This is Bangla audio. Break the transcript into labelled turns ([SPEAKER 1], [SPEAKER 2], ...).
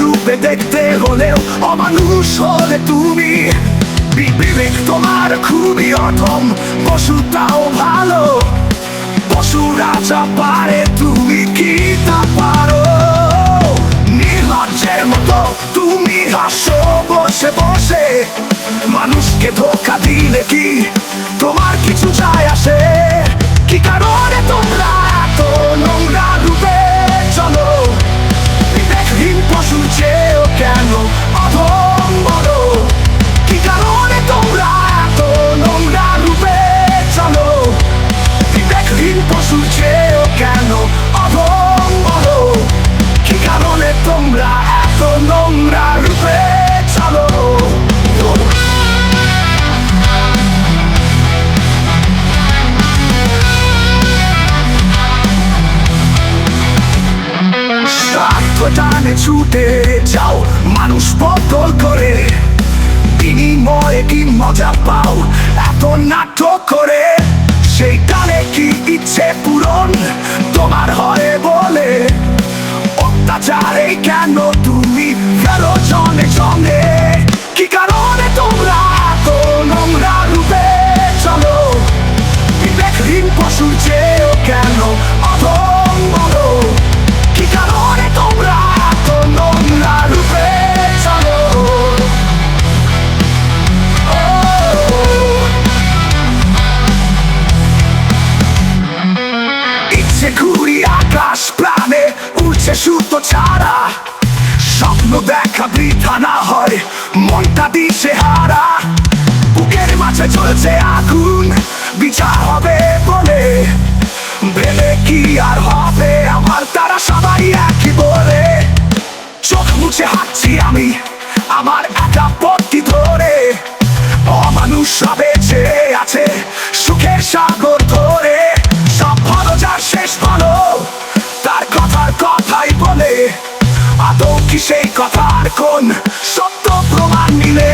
[SPEAKER 1] রূপে দেখতে হলেও অমানুষ হলে তুমি। বিবেক তোমার খুবই অধম, পশুটাও ভালো। পশুরা যা পারে তুমি কি তা পারো? নির্লজ্জের মতো তুমি হাসো বসে বসে। মানুষকে ধোঁকা দিলে কি তোমার কিছু যায় আসে? কি কারণে তোমরা এত নোংরা রূপে চলো? বিবেকহীন পশুর চেয়েও কেন অধম বলো? কি কারণে তোমরা এত নোংরা রূপে চলো? বিবেকহীন পশুর চেয়েও কেন অধম বলো? কি কারণে তোমরা এত নোংরা রূপে চলো? টানে ছুটে যাও মানুষ বদল করে, বিনিময়ে কি মজা পাও এত নাটক করে? সেই টানে কি ইচ্ছে পূরণ তোমার হয় বলে? অত্যাচারে কেন তুমি ফেরো জনে জনে? কি কারণে তোমরা এত নোংরা রূপে চলো? বিবেকহীন পশুর চেয়েও কেন অধম বলো? কি কারণে তোমরা এত নোংরা রূপে চলো? ইচ্ছে ঘুরি আকাশ প্রাণে উড়ছে সুতো ছাড়া। স্বপ্ন দেখা বৃথা না হয় মনটা দিশে হারা। বুকের মাঝে চলছে আগুন বিচার হবে বলে। ভেবে কি আর হবে আমার, তারা সবাই একই বলে। চোখ মুছে হাঁটছি আমি আমার একা পথটি ধরে। অমানুষ বেঁচে আছে সুখের সাগর ধরে। সব ভালো যার শেষ ভালো তার কথার কথাই বলে। আদৌ কি সেই কথার কোন সত্য প্রমাণ মিলে?